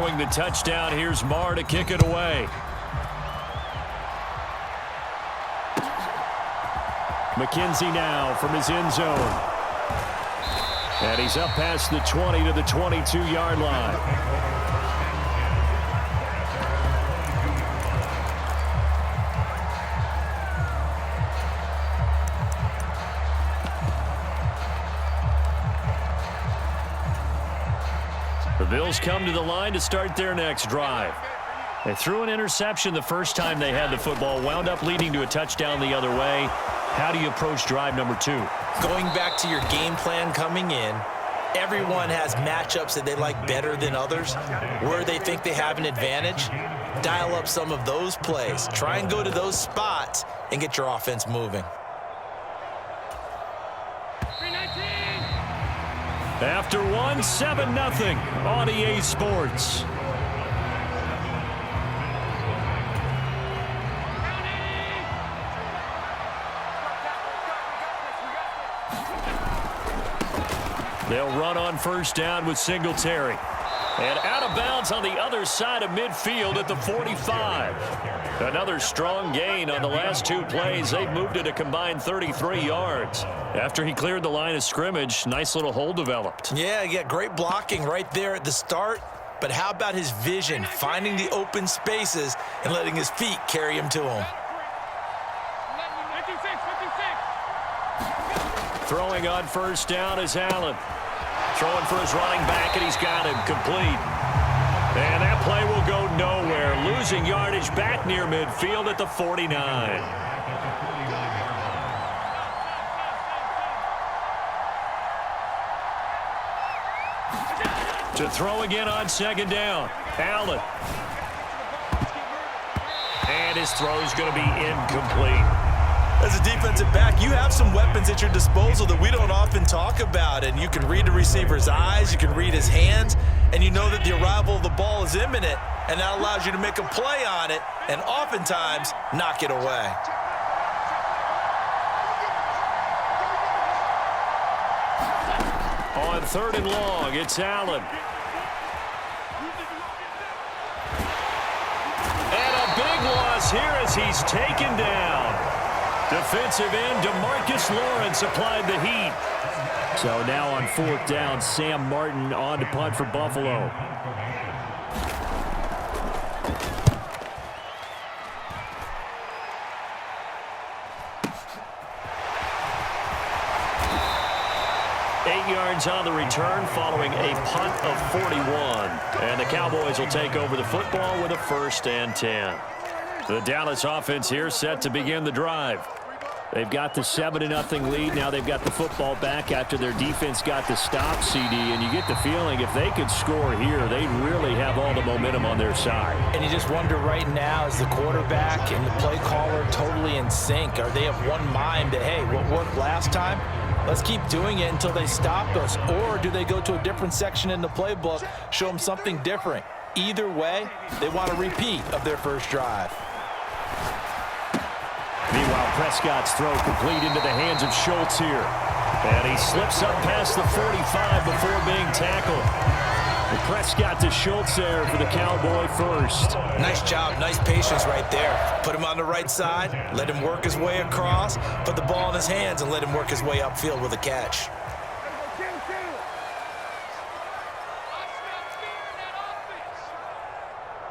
throwing the touchdown. Here's Marr to kick it away. McKenzie now from his end zone. And he's up past the 20 to the 22-yard line. The Bills come to the line to start their next drive. They threw an interception the first time they had the football, wound up leading to a touchdown the other way. How do you approach drive number 2? Going back to your game plan coming in, everyone has matchups that they like better than others. Where they think they have an advantage, dial up some of those plays. Try and go to those spots and get your offense moving. After one, 7-0 on EA Sports. They'll run on first down with Singletary. And out of bounds on the other side of midfield at the 45. Another strong gain on the last 2 plays. They've moved it a combined 33 yards. After he cleared the line of scrimmage, nice little hole developed. Yeah, great blocking right there at the start. But how about his vision, finding the open spaces and letting his feet carry him to him? Throwing on first down is Allen. Throwing for his running back, and he's got him complete. And that play will go nowhere. Losing yardage back near midfield at the 49. To throw again on second down. Allen. And his throw is going to be incomplete. As a defensive back, you have some weapons at your disposal that we don't often talk about. And you can read the receiver's eyes, you can read his hands, and you know that the arrival of the ball is imminent. And that allows you to make a play on it and oftentimes knock it away. On 3rd and long, it's Allen. And a big loss here as he's taken down. Defensive end DeMarcus Lawrence applied the heat. So now on 4th down, Sam Martin on to punt for Buffalo. Yards on the return following a punt of 41. And the Cowboys will take over the football with a 1st and 10. The Dallas offense here set to begin the drive. They've got the 7-0 lead. Now they've got the football back after their defense got the stop, CD. And you get the feeling if they could score here, they really have all the momentum on their side. And you just wonder right now, is the quarterback and the play caller totally in sync? Are they of one mind that, hey, what worked last time? Let's keep doing it until they stop us. Or do they go to a different section in the playbook, show them something different? Either way, they want a repeat of their first drive. Meanwhile, Prescott's throw complete into the hands of Schultz here. And he slips up past the 45 before being tackled. And Prescott to Schultz there for the Cowboy first. Nice job, nice patience right there. Put him on the right side, let him work his way across, put the ball in his hands, and let him work his way upfield with a catch.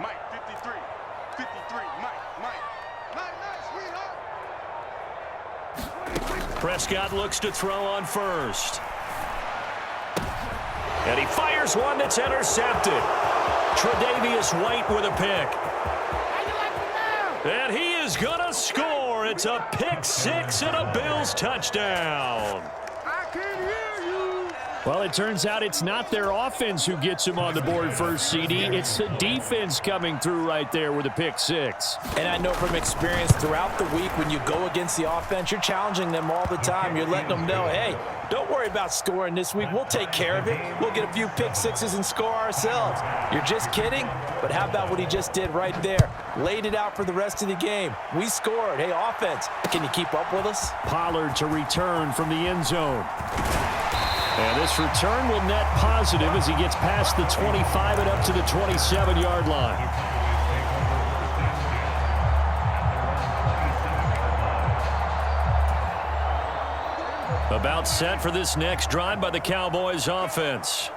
Mike, 53, Mike. Prescott looks to throw on first. And he fires one that's intercepted. Tre'Davious White with a pick. And he is going to score. It's a pick 6 and a Bills touchdown. Well, it turns out it's not their offense who gets him on the board first, CD. It's the defense coming through right there with a pick 6. And I know from experience throughout the week when you go against the offense, you're challenging them all the time. You're letting them know, hey, don't worry about scoring this week. We'll take care of it. We'll get a few pick 6s and score ourselves. You're just kidding? But how about what he just did right there? Laid it out for the rest of the game. We scored. Hey, offense, can you keep up with us? Pollard to return from the end zone. And this return will net positive as he gets past the 25 and up to the 27-yard line. About set for this next drive by the Cowboys offense.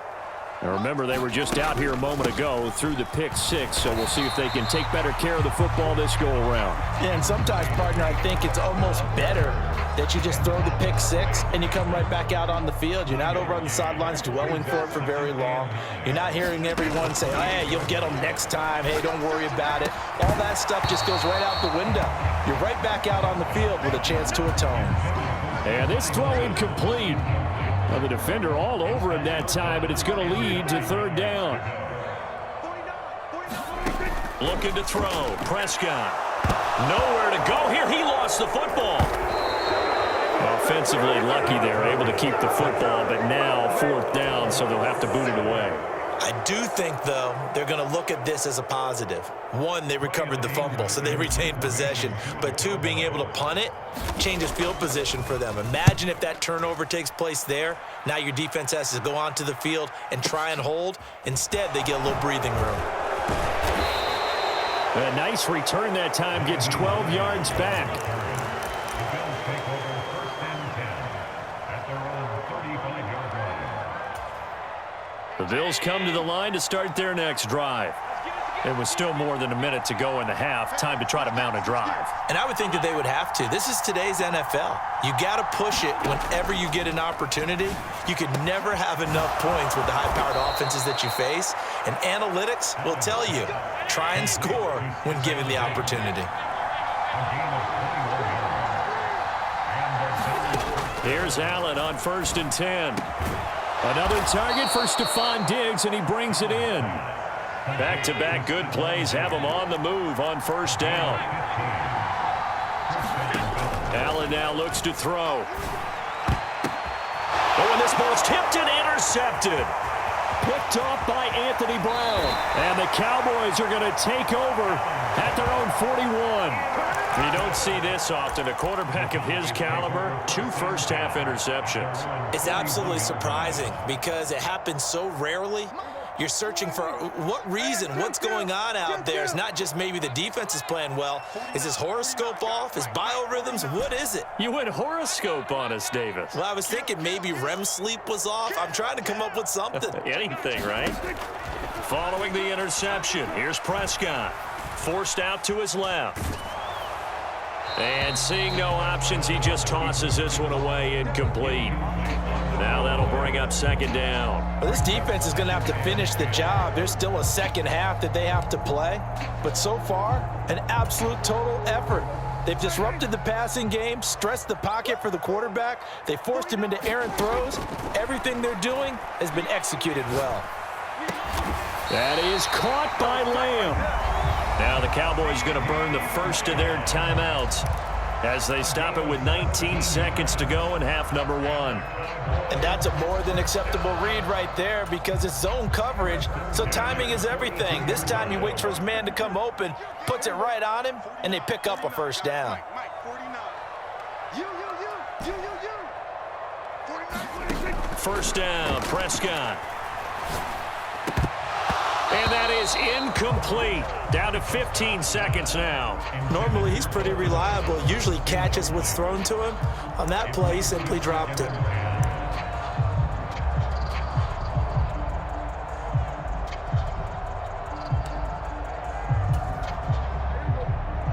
Now remember, they were just out here a moment ago through the pick six, so we'll see if they can take better care of the football this go-around. Yeah, and sometimes, partner, I think it's almost better that you just throw the pick six and you come right back out on the field. You're not over on the sidelines dwelling for it for very long. You're not hearing everyone say, oh, hey, you'll get them next time. Hey, don't worry about it. All that stuff just goes right out the window. You're right back out on the field with a chance to atone. And this throw incomplete. Well, the defender all over him that time, but it's going to lead to third down. Looking to throw. Prescott. Nowhere to go here. He lost the football. Offensively lucky there, able to keep the football, but now fourth down, so they'll have to boot it away. I do think, though, they're going to look at this as a positive. One, they recovered the fumble, so they retained possession. But two, being able to punt it changes field position for them. Imagine if that turnover takes place there. Now your defense has to go onto the field and try and hold. Instead, they get a little breathing room. A nice return that time, gets 12 yards back. The Bills come to the line to start their next drive. It was still more than a minute to go in the half. Time to try to mount a drive. And I would think that they would have to. This is today's NFL. You got to push it whenever you get an opportunity. You could never have enough points with the high-powered offenses that you face. And analytics will tell you, try and score when given the opportunity. Here's Allen on 1st and 10. Another target for Stephon Diggs, and he brings it in. Back-to-back good plays have him on the move on first down. Allen now looks to throw. Oh, and this ball's tipped and intercepted. Picked off by Anthony Brown. And the Cowboys are going to take over at their own 41. You don't see this often. A quarterback of his caliber, 2 first-half interceptions. It's absolutely surprising because it happens so rarely. You're searching for what reason, what's going on out there. It's not just maybe the defense is playing well. Is his horoscope off? His biorhythms? What is it? You went horoscope on us, Davis. Well, I was thinking maybe REM sleep was off. I'm trying to come up with something. Anything, right? Following the interception, here's Prescott. Forced out to his left. And seeing no options, he just tosses this one away incomplete. Now that'll bring up second down. Well, this defense is going to have to finish the job. There's still a second half that they have to play. But so far, an absolute total effort. They've disrupted the passing game, stressed the pocket for the quarterback. They forced him into errant throws. Everything they're doing has been executed well. That is caught by Lamb. Now the Cowboys going to burn the first of their timeouts as they stop it with 19 seconds to go in half number 1. And that's a more than acceptable read right there because it's zone coverage, so timing is everything. This time he waits for his man to come open, puts it right on him, and they pick up a first down. First down, Prescott. And that is incomplete. Down to 15 seconds now. Normally, he's pretty reliable. Usually catches what's thrown to him. On that play, he simply dropped it.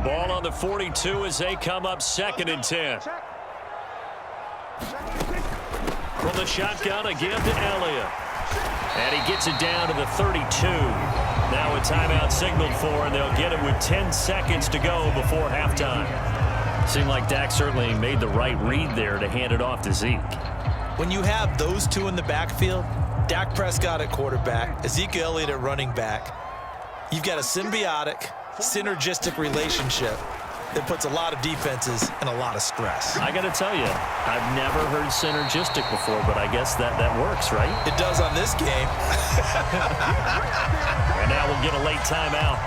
Ball on the 42 as they come up 2nd and 10. From the shotgun again to Elliott. And he gets it down to the 32. Now a timeout signaled for, and they'll get it with 10 seconds to go before halftime. Seemed like Dak certainly made the right read there to hand it off to Zeke. When you have those two in the backfield, Dak Prescott at quarterback, Ezekiel Elliott at running back, you've got a symbiotic, synergistic relationship that puts a lot of defenses in a lot of stress. I got to tell you, I've never heard synergistic before, but I guess that works, right? It does on this game. And now we'll get a late timeout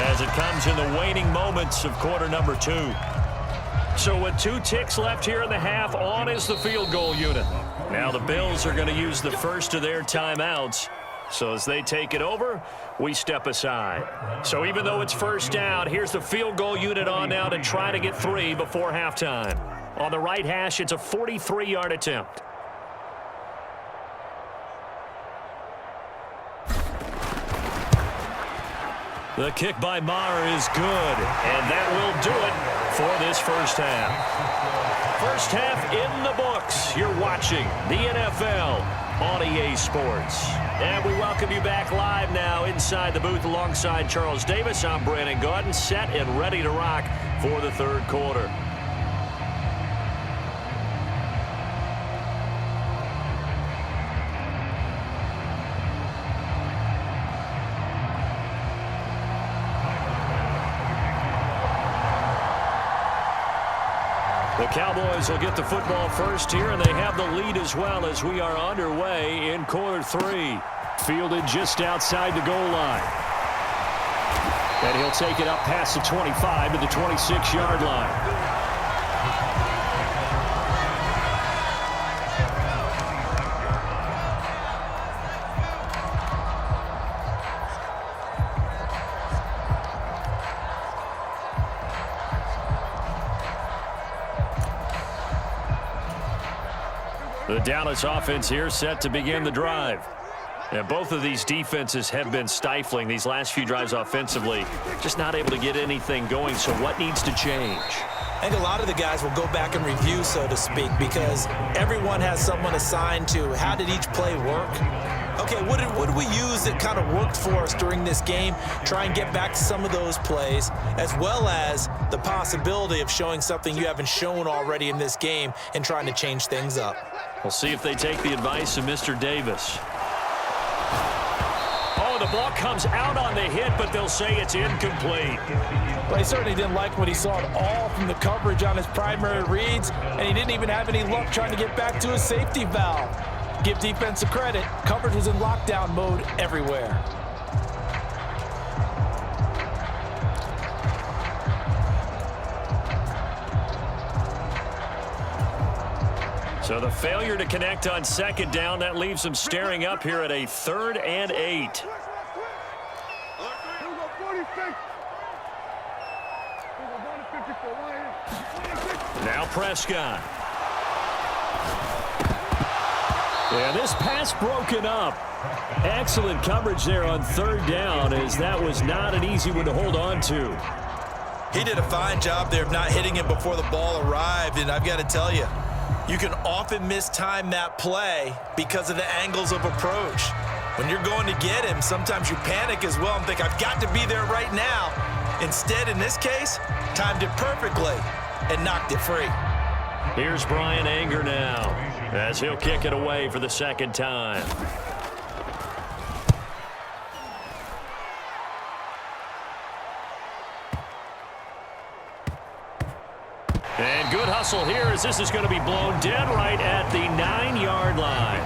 as it comes in the waning moments of quarter number 2. So with 2 ticks left here in the half, on is the field goal unit. Now the Bills are going to use the first of their timeouts. So as they take it over, we step aside. So even though it's first down, here's the field goal unit on now to try to get 3 before halftime. On the right hash, it's a 43-yard attempt. The kick by Maher is good, and that will do it for this first half. First half in the books. You're watching the NFL on EA Sports. And we welcome you back live now inside the booth alongside Charles Davis. I'm Brandon Gaudin, set and ready to rock for the third quarter. The Cowboys will get the football first here, and they have the lead as well as we are underway in quarter 3. Fielded just outside the goal line. And he'll take it up past the 25 to the 26-yard line. The Dallas offense here set to begin the drive. And both of these defenses have been stifling these last few drives offensively. Just not able to get anything going, so what needs to change? I think a lot of the guys will go back and review, so to speak, because everyone has someone assigned to how did each play work. Okay, what did we use that kind of worked for us during this game? Try and get back to some of those plays, as well as the possibility of showing something you haven't shown already in this game and trying to change things up. We'll see if they take the advice of Mr. Davis. Oh, the ball comes out on the hit, but they'll say it's incomplete. Well, he certainly didn't like what he saw at all from the coverage on his primary reads, and he didn't even have any luck trying to get back to his safety valve. Give defense a credit. Coverage was in lockdown mode everywhere. So the failure to connect on second down, that leaves them staring up here at a 3rd and 8. Now Prescott. Yeah, this pass broken up. Excellent coverage there on 3rd down, as that was not an easy one to hold on to. He did a fine job there of not hitting him before the ball arrived, and I've got to tell you, you can often mistime that play because of the angles of approach. When you're going to get him, sometimes you panic as well and think, I've got to be there right now. Instead, in this case, timed it perfectly and knocked it free. Here's Brian Anger now, as he'll kick it away for the second time. And good hustle here, as this is going to be blown dead right at the 9-yard line.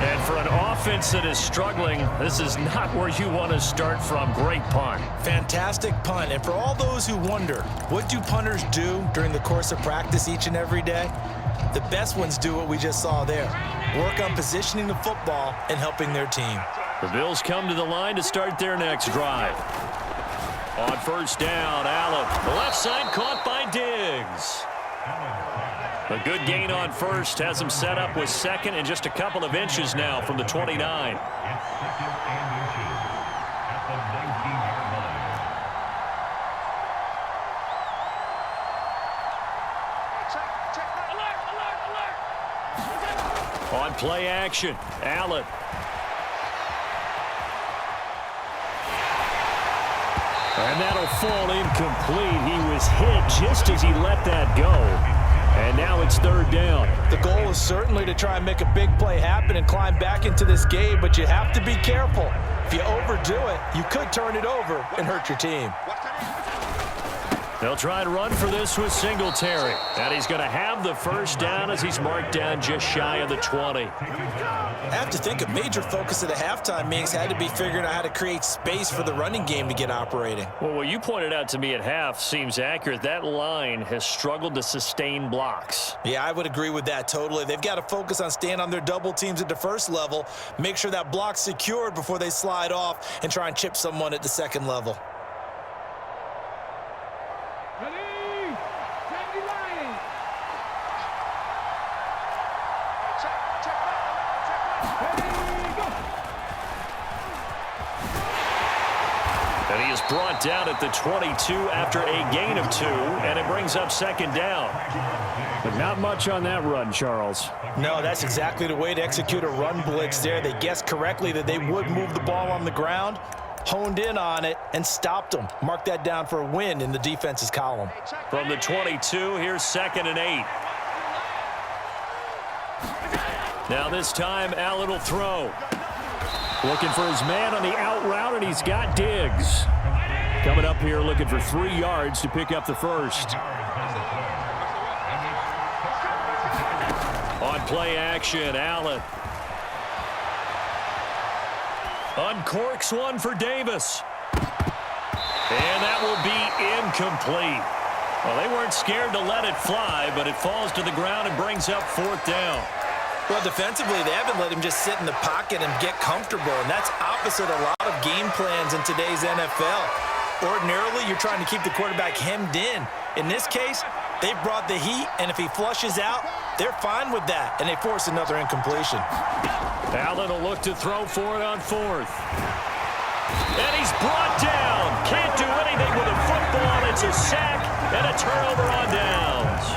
And for an offense that is struggling, this is not where you want to start from. Great punt. Fantastic punt. And for all those who wonder, what do punters do during the course of practice each and every day? The best ones do what we just saw there. Work on positioning the football and helping their team. The Bills come to the line to start their next drive. On first down, Allen. The left side caught by Diggs. A good gain on first has him set up with second and just a couple of inches now from the 29. On play action, Allen. And that'll fall incomplete. He was hit just as he let that go. And now it's 3rd down. The goal is certainly to try and make a big play happen and climb back into this game, but you have to be careful. If you overdo it, you could turn it over and hurt your team. They'll try and run for this with Singletary. And he's going to have the first down as he's marked down just shy of the 20. I have to think a major focus of the halftime meetings had to be figuring out how to create space for the running game to get operating. Well, what you pointed out to me at half seems accurate. That line has struggled to sustain blocks. Yeah, I would agree with that totally. They've got to focus on staying on their double teams at the first level, make sure that block's secured before they slide off and try and chip someone at the second level. And he is brought down at the 22 after a gain of 2, and it brings up second down. But not much on that run, Charles. No, that's exactly the way to execute a run blitz there. They guessed correctly that they would move the ball on the ground, honed in on it, and stopped them. Mark that down for a win in the defense's column. From the 22, here's 2nd and 8. Now this time, Allen will throw. Looking for his man on the out route, and he's got Diggs. Coming up here looking for 3 yards to pick up the first. On play action, Allen. Uncorks one for Davis. And that will be incomplete. Well, they weren't scared to let it fly, but it falls to the ground and brings up 4th down. Well, defensively, they haven't let him just sit in the pocket and get comfortable, and that's opposite a lot of game plans in today's NFL. Ordinarily, you're trying to keep the quarterback hemmed in. In this case, they brought the heat, and if he flushes out, they're fine with that, and they force another incompletion. Allen will look to throw for it on 4th. And he's brought down. Can't do anything with a football. It's a sack and a turnover on downs.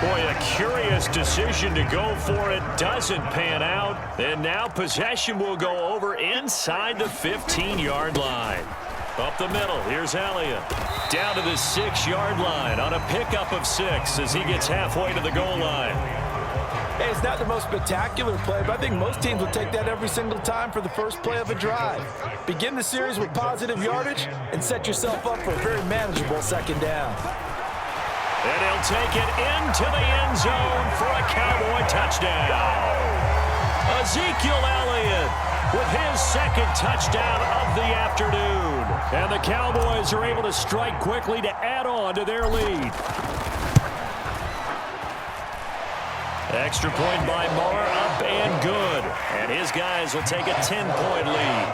Boy, a curious decision to go for it. Doesn't pan out. And now possession will go over inside the 15-yard line. Up the middle, here's Elliott. Down to the 6-yard line on a pickup of 6 as he gets halfway to the goal line. Hey, it's not the most spectacular play, but I think most teams will take that every single time for the first play of a drive. Begin the series with positive yardage and set yourself up for a very manageable second down. And he'll take it into the end zone for a Cowboy touchdown. Ezekiel Elliott with his 2nd touchdown of the afternoon. And the Cowboys are able to strike quickly to add on to their lead. Extra point by Marr, up and good. And his guys will take a 10-point lead.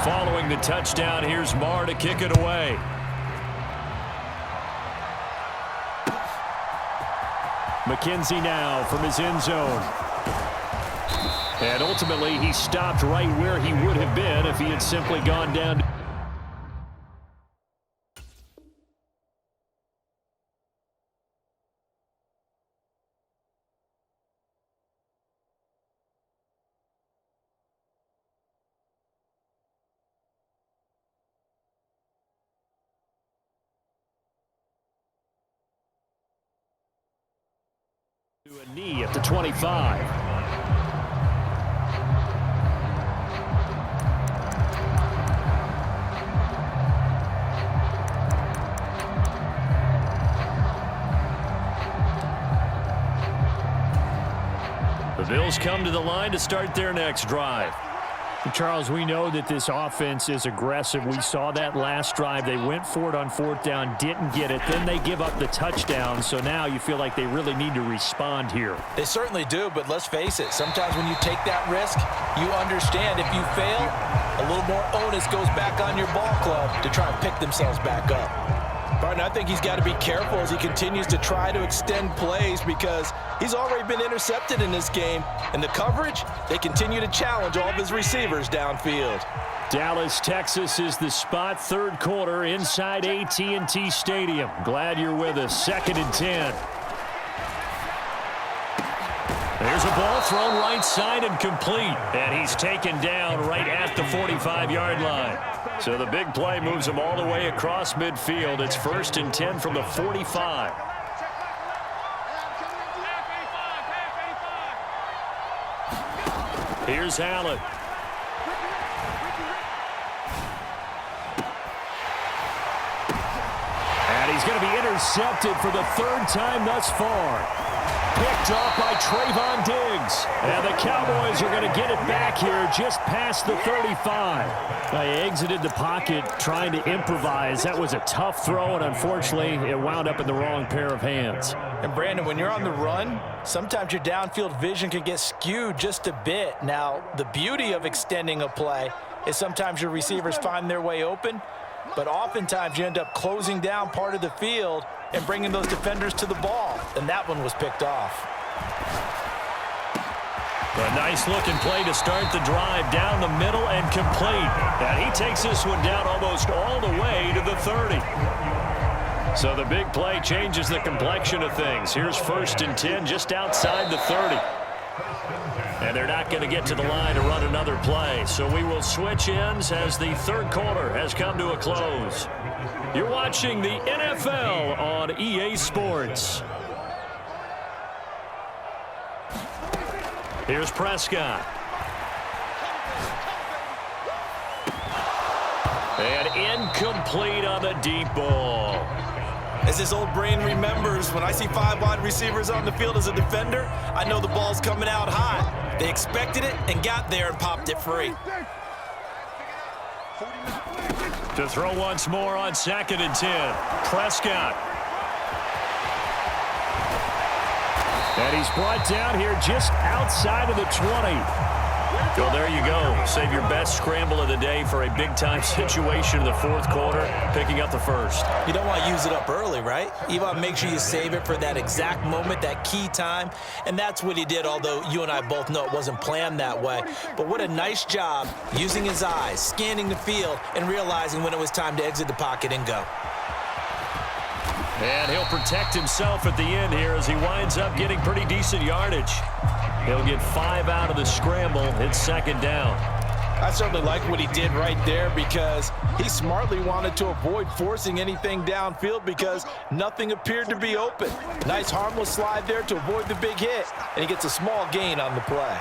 Following the touchdown, here's Marr to kick it away. McKenzie now from his end zone. And ultimately, he stopped right where he would have been if he had simply gone down. To a knee at the 25. The Bills come to the line to start their next drive. Charles, we know that this offense is aggressive. We saw that last drive. They went for it on 4th down, didn't get it. Then they give up the touchdown. So now you feel like they really need to respond here. They certainly do, but let's face it. Sometimes when you take that risk, you understand if you fail, a little more onus goes back on your ball club to try and pick themselves back up. Barton, I think he's got to be careful as he continues to try to extend plays because he's already been intercepted in this game. And the coverage, they continue to challenge all of his receivers downfield. Dallas, Texas is the spot. 3rd quarter inside AT&T Stadium. Glad you're with us. 2nd and 10. There's a ball thrown right side and complete. And he's taken down right at the 45-yard line. So the big play moves him all the way across midfield. It's 1st and 10 from the 45. Here's Allen. He's going to be intercepted for the third time thus far. Picked off by Trayvon Diggs. And the Cowboys are going to get it back here just past the 35. They exited the pocket trying to improvise. That was a tough throw, and unfortunately, it wound up in the wrong pair of hands. And, Brandon, when you're on the run, sometimes your downfield vision can get skewed just a bit. Now, the beauty of extending a play is sometimes your receivers find their way open, but oftentimes you end up closing down part of the field and bringing those defenders to the ball, and that one was picked off. A nice-looking play to start the drive down the middle and complete. And he takes this one down almost all the way to the 30. So the big play changes the complexion of things. Here's 1st and 10 just outside the 30. And they're not going to get to the line to run another play. So we will switch ends as the third quarter has come to a close. You're watching the NFL on EA Sports. Here's Prescott. And incomplete on the deep ball. As this old brain remembers, when I see 5 wide receivers on the field as a defender, I know the ball's coming out hot. They expected it and got there and popped it free. To throw once more on 2nd and 10. Prescott. And he's brought down here just outside of the 20. Well, there you go. Save your best scramble of the day for a big-time situation in the 4th quarter, picking up the 1st. You don't want to use it up early, right? You want to make sure you save it for that exact moment, that key time, and that's what he did, although you and I both know it wasn't planned that way. But what a nice job using his eyes, scanning the field, and realizing when it was time to exit the pocket and go. And he'll protect himself at the end here as he winds up getting pretty decent yardage. He'll get 5 out of the scramble. It's 2nd down. I certainly like what he did right there because he smartly wanted to avoid forcing anything downfield because nothing appeared to be open. Nice harmless slide there to avoid the big hit, and he gets a small gain on the play.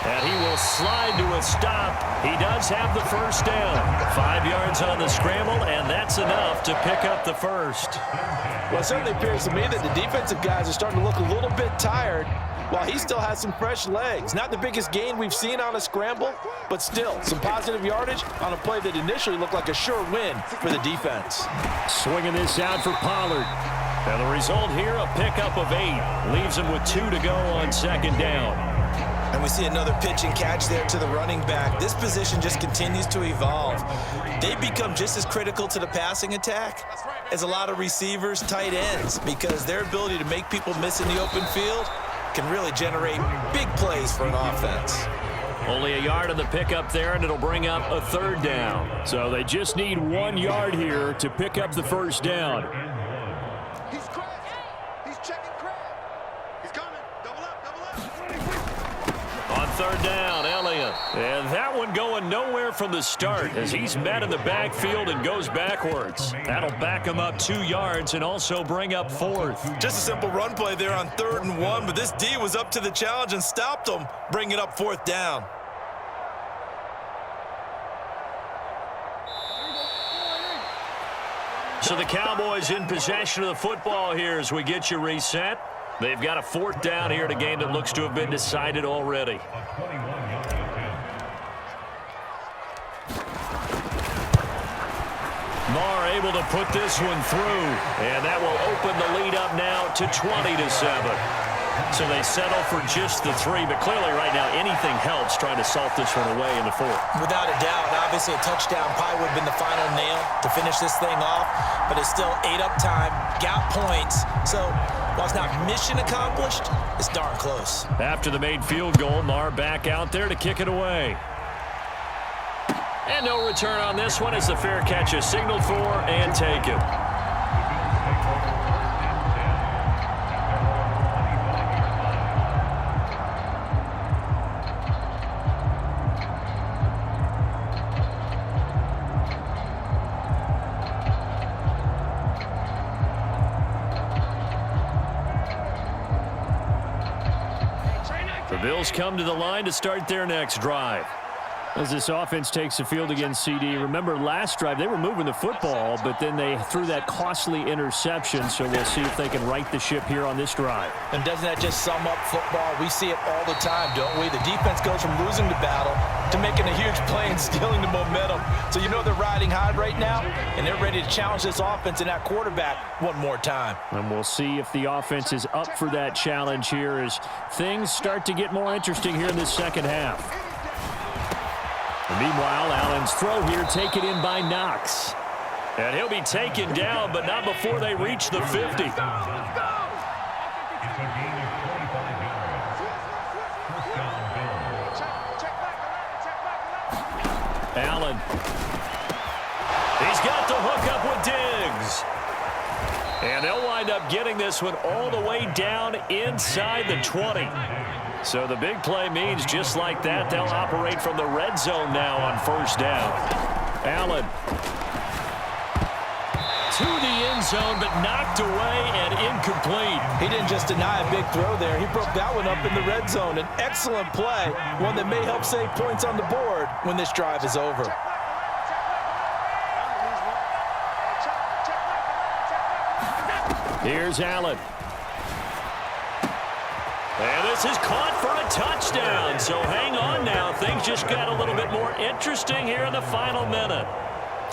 And he will slide to a stop. He does have the 1st down. 5 yards on the scramble, and that's enough to pick up the 1st. Well, it certainly appears to me that the defensive guys are starting to look a little bit tired while he still has some fresh legs. Not the biggest gain we've seen on a scramble, but still some positive yardage on a play that initially looked like a sure win for the defense. Swinging this out for Pollard. And the result here, a pickup of 8. Leaves him with 2 to go on 2nd down. And we see another pitch and catch there to the running back. This position just continues to evolve. They become just as critical to the passing attack as a lot of receivers, tight ends, because their ability to make people miss in the open field can really generate big plays for an offense. Only a yard on the pickup there, and it'll bring up a 3rd down. So they just need 1 yard here to pick up the 1st down. He's crashed. He's checking crab. He's coming. Double up, double up. On 3rd down, Elliott. And that one going nowhere from the start as he's met in the backfield and goes backwards. That'll back him up 2 yards and also bring up 4th. Just a simple run play there on 3rd and 1, but this D was up to the challenge and stopped him, bringing up 4th down. So the Cowboys in possession of the football here as we get you reset. They've got a 4th down here in a game that looks to have been decided already. Marr able to put this one through, and that will open the lead up now to 20-7. So they settle for just the 3, but clearly right now anything helps trying to salt this one away in the 4th. Without a doubt, obviously a touchdown probably would have been the final nail to finish this thing off, but it's still 8 up time, got points. So while it's not mission accomplished, it's darn close. After the made field goal, Marr back out there to kick it away. And no return on this one as the fair catch is signaled for and taken. The Bills come to the line to start their next drive. As this offense takes the field against CD, remember last drive they were moving the football, but then they threw that costly interception, so we'll see if they can right the ship here on this drive. And doesn't that just sum up football? We see it all the time, don't we? The defense goes from losing the battle to making a huge play and stealing the momentum. So you know they're riding high right now, and they're ready to challenge this offense and that quarterback one more time. And we'll see if the offense is up for that challenge here as things start to get more interesting here in this second half. Meanwhile, Allen's throw here taken in by Knox. And he'll be taken down, but not before they reach the 50. Allen. He's got the hook up with Diggs. And they'll wind up getting this one all the way down inside the 20. So the big play means just like that, they'll operate from the red zone now on first down. Allen to the end zone, but knocked away and incomplete. He didn't just deny a big throw there. He broke that one up in the red zone. An excellent play, one that may help save points on the board when this drive is over. Here's Allen. And this is caught for a touchdown. So hang on now. Things just got a little bit more interesting here in the final minute.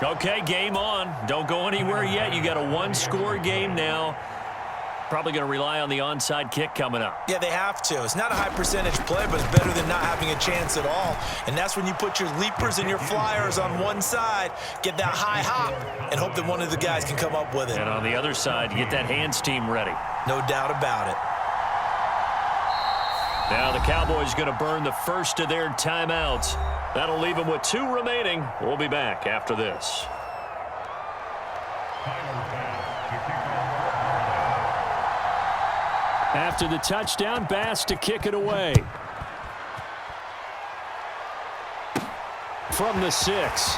Okay, game on. Don't go anywhere yet. You got a one-score game now. Probably going to rely on the onside kick coming up. Yeah, they have to. It's not a high-percentage play, but it's better than not having a chance at all. And that's when you put your leapers and your flyers on one side, get that high hop, and hope that one of the guys can come up with it. And on the other side, get that hands team ready. No doubt about it. Now the Cowboys going to burn the first of their timeouts. That'll leave them with 2 remaining. We'll be back after this. After the touchdown, Bass to kick it away. From the 6.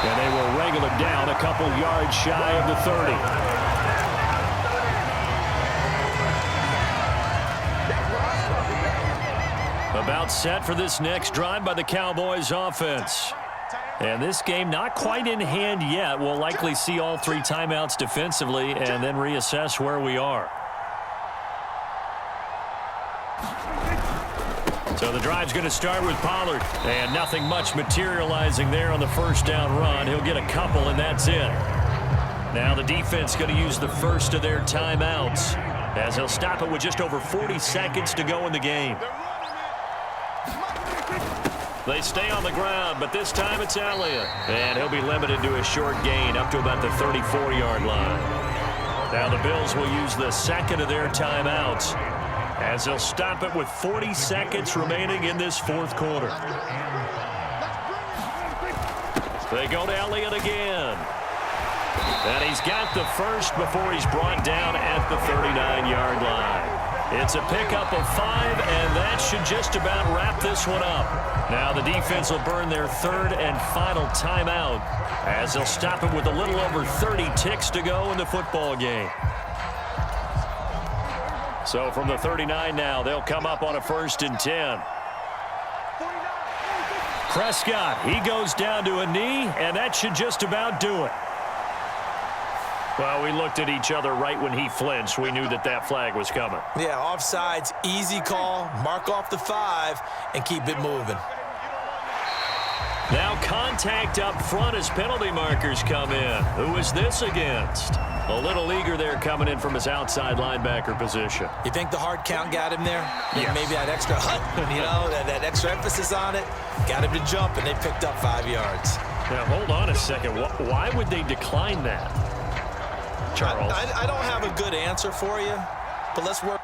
And they will wrangle it down a couple yards shy of the 30. About set for this next drive by the Cowboys offense. And this game not quite in hand yet. We'll likely see all 3 timeouts defensively and then reassess where we are. So the drive's going to start with Pollard. And nothing much materializing there on the first down run. He'll get a couple and that's it. Now the defense going to use the first of their timeouts as he'll stop it with just over 40 seconds to go in the game. They stay on the ground, but this time it's Elliott. And he'll be limited to a short gain up to about the 34-yard line. Now the Bills will use the second of their timeouts as they'll stop it with 40 seconds remaining in this fourth quarter. They go to Elliott again. And he's got the first before he's brought down at the 39-yard line. It's a pickup of 5, and that should just about wrap this one up. Now the defense will burn their 3rd and final timeout as they'll stop it with a little over 30 ticks to go in the football game. So from the 39 now, they'll come up on a 1st and 10. Prescott, he goes down to a knee, and that should just about do it. Well, we looked at each other right when he flinched. We knew that that flag was coming. Yeah, offsides, easy call. Mark off the 5 and keep it moving. Now contact up front as penalty markers come in. Who is this against? A little eager there coming in from his outside linebacker position. You think the hard count got him there? Yes. Maybe that extra that extra emphasis on it got him to jump, and they picked up 5 yards. Now, hold on a second. Why would they decline that? Charles. I don't have a good answer for you, but let's work.